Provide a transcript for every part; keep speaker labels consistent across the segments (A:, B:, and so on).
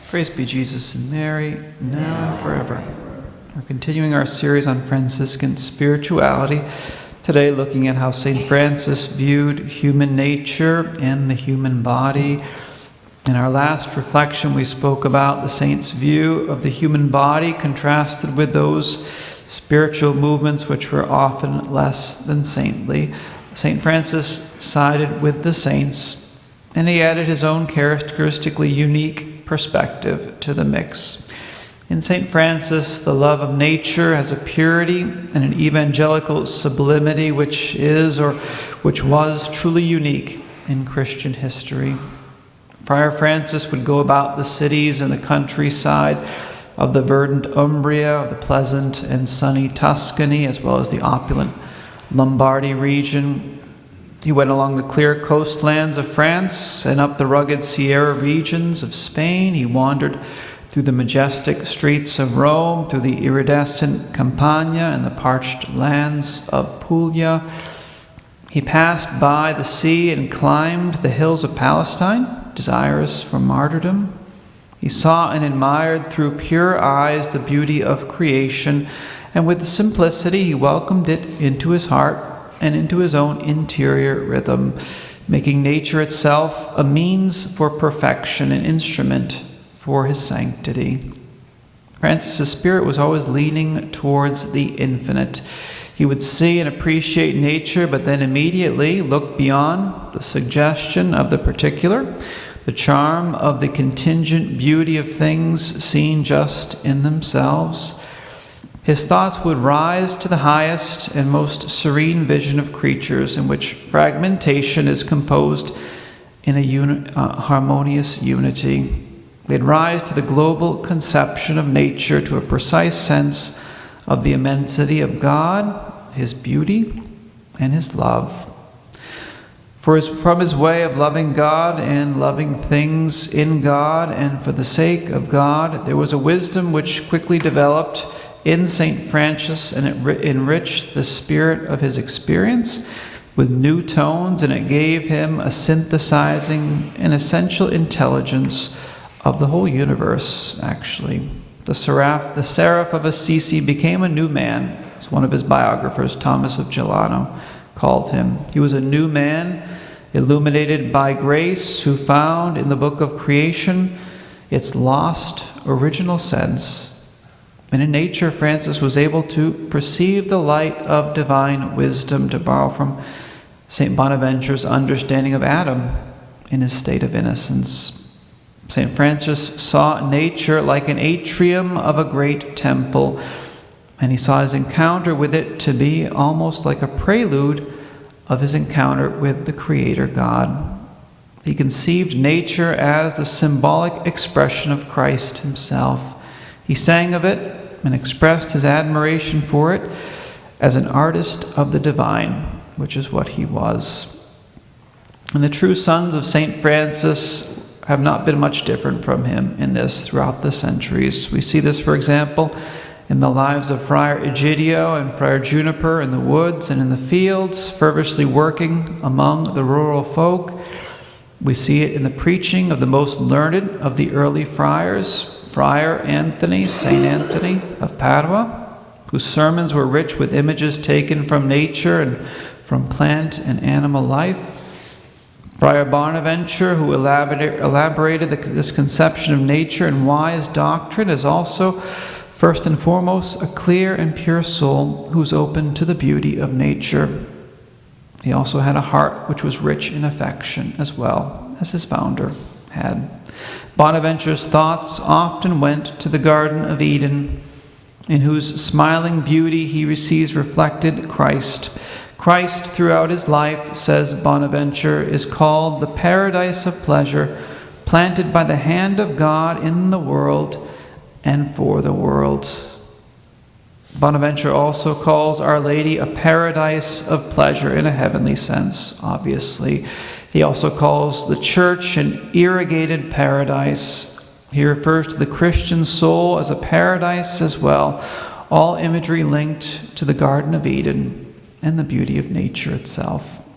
A: Praise be Jesus and Mary, now and forever. We're continuing our series on Franciscan Spirituality, today looking at how St. Francis viewed human nature and the human body. In our last reflection, we spoke about the saint's view of the human body contrasted with those spiritual movements which were often less than saintly. St. Francis sided with the saints, and he added his own characteristically unique perspective to the mix. In St. Francis, the love of nature has a purity and an evangelical sublimity which is or which was truly unique in Christian history. Friar Francis would go about the cities and the countryside of the verdant Umbria, the pleasant and sunny Tuscany, as well as the opulent Lombardy region. He went along the clear coastlands of France and up the rugged Sierra regions of Spain. He wandered through the majestic streets of Rome, through the iridescent Campagna and the parched lands of Puglia. He passed by the sea and climbed the hills of Palestine, desirous for martyrdom. He saw and admired through pure eyes the beauty of creation, and with simplicity he welcomed it into his heart and into his own interior rhythm, making nature itself a means for perfection, an instrument for his sanctity. Francis' spirit was always leaning towards the infinite. He would see and appreciate nature, but then immediately look beyond the suggestion of the particular, the charm of the contingent beauty of things seen just in themselves. His thoughts would rise to the highest and most serene vision of creatures, in which fragmentation is composed in a harmonious unity. They'd rise to the global conception of nature, to a precise sense of the immensity of God, his beauty, and his love. From his way of loving God and loving things in God, and for the sake of God, there was a wisdom which quickly developed in St. Francis, and it enriched the spirit of his experience with new tones, and it gave him a synthesizing and essential intelligence of the whole universe, actually. The seraph of Assisi became a new man, as one of his biographers, Thomas of Gelano, called him. He was a new man, illuminated by grace, who found in the book of creation its lost original sense. And in nature, Francis was able to perceive the light of divine wisdom, to borrow from St. Bonaventure's understanding of Adam in his state of innocence. St. Francis saw nature like an atrium of a great temple, and he saw his encounter with it to be almost like a prelude of his encounter with the Creator God. He conceived nature as the symbolic expression of Christ himself. He sang of it and expressed his admiration for it as an artist of the divine, which is what he was. And the true sons of St. Francis have not been much different from him in this throughout the centuries. We see this, for example, in the lives of Friar Egidio and Friar Juniper in the woods and in the fields, fervently working among the rural folk. We see it in the preaching of the most learned of the early friars, Friar Anthony, St. Anthony of Padua, whose sermons were rich with images taken from nature and from plant and animal life. Friar Bonaventure, who elaborated this conception of nature and wise doctrine, is also, first and foremost, a clear and pure soul who's open to the beauty of nature. He also had a heart which was rich in affection, as well as his founder had. Bonaventure's thoughts often went to the Garden of Eden, in whose smiling beauty he sees reflected Christ. Christ, throughout his life, says Bonaventure, is called the paradise of pleasure, planted by the hand of God in the world and for the world. Bonaventure also calls Our Lady a paradise of pleasure in a heavenly sense, obviously. He also calls the church an irrigated paradise. He refers to the Christian soul as a paradise as well, all imagery linked to the Garden of Eden and the beauty of nature itself.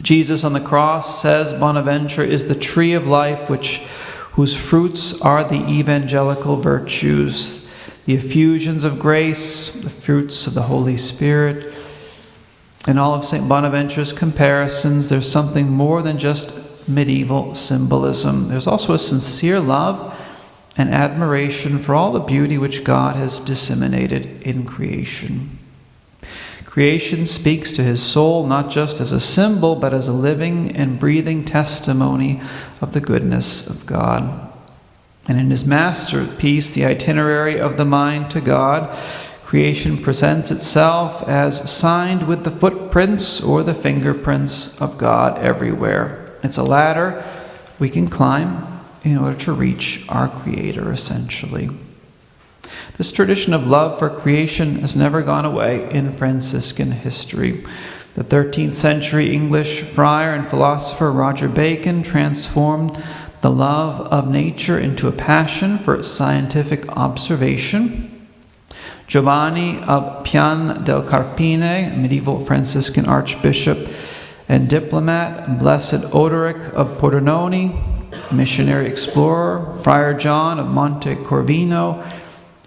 A: Jesus on the cross, says Bonaventure, is the tree of life which whose fruits are the evangelical virtues, the effusions of grace, the fruits of the Holy Spirit. In all of St. Bonaventure's comparisons, there's something more than just medieval symbolism. There's also a sincere love and admiration for all the beauty which God has disseminated in creation. Creation speaks to his soul not just as a symbol, but as a living and breathing testimony of the goodness of God. And in his masterpiece, The Itinerary of the Mind to God, creation presents itself as signed with the footprints or the fingerprints of God everywhere. It's a ladder we can climb in order to reach our Creator, essentially. This tradition of love for creation has never gone away in Franciscan history. The 13th century English friar and philosopher Roger Bacon transformed the love of nature into a passion for scientific observation. Giovanni of Pian del Carpine, medieval Franciscan archbishop and diplomat, Blessed Odoric of Pordenone, missionary explorer, Friar John of Monte Corvino,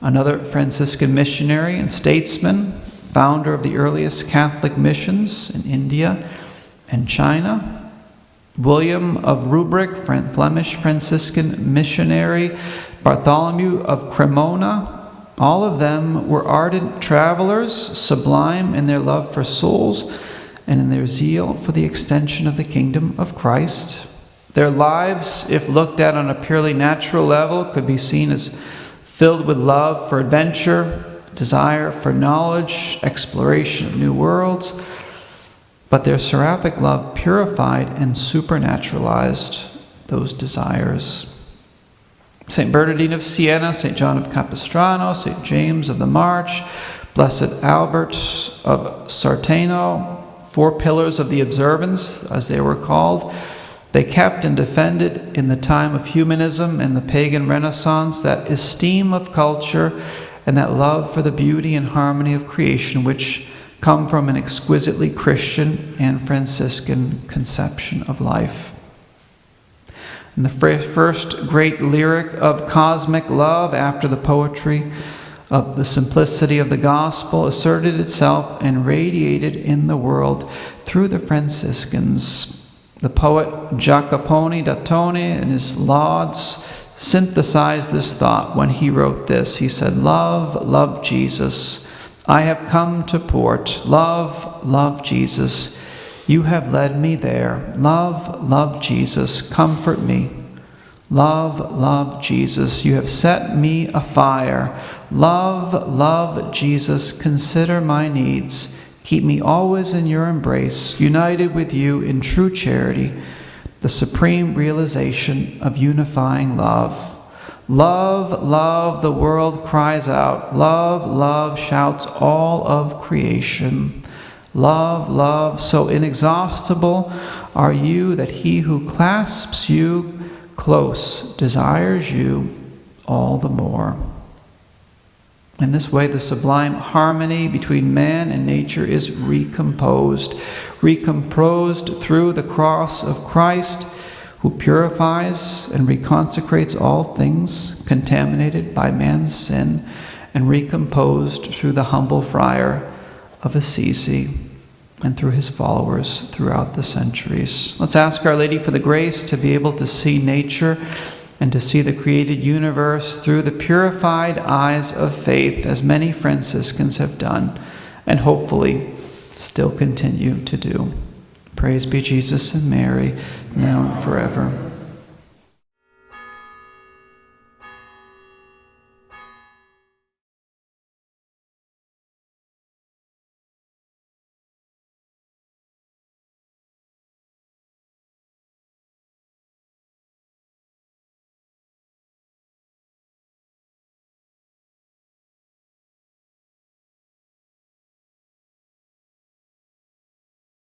A: another Franciscan missionary and statesman, founder of the earliest Catholic missions in India and China, William of Rubric, Flemish Franciscan missionary, Bartholomew of Cremona. All of them were ardent travelers, sublime in their love for souls and in their zeal for the extension of the kingdom of Christ. Their lives, if looked at on a purely natural level, could be seen as filled with love for adventure, desire for knowledge, exploration of new worlds, but their seraphic love purified and supernaturalized those desires. St. Bernardine of Siena, St. John of Capistrano, St. James of the March, Blessed Albert of Sartano, four pillars of the observance, as they were called, they kept and defended in the time of humanism and the pagan Renaissance that esteem of culture and that love for the beauty and harmony of creation which come from an exquisitely Christian and Franciscan conception of life. And the first great lyric of cosmic love after the poetry of the simplicity of the gospel asserted itself and radiated in the world through the Franciscans. The poet Jacopone da Tone in his Lauds synthesized this thought when he wrote this. He said, "Love, love Jesus. I have come to port. Love, love Jesus. You have led me there. Love, love Jesus. Comfort me. Love, love Jesus. You have set me afire. Love, love Jesus. Consider my needs. Keep me always in your embrace, united with you in true charity, the supreme realization of unifying love. Love, love, the world cries out. Love, love, shouts all of creation. Love, love, so inexhaustible are you that he who clasps you close desires you all the more." In this way, the sublime harmony between man and nature is recomposed through the cross of Christ, who purifies and reconsecrates all things contaminated by man's sin, and recomposed through the humble friar of Assisi and through his followers throughout the centuries. Let's ask Our Lady for the grace to be able to see nature and to see the created universe through the purified eyes of faith, as many Franciscans have done, and hopefully still continue to do. Praise be Jesus and Mary, now and forever.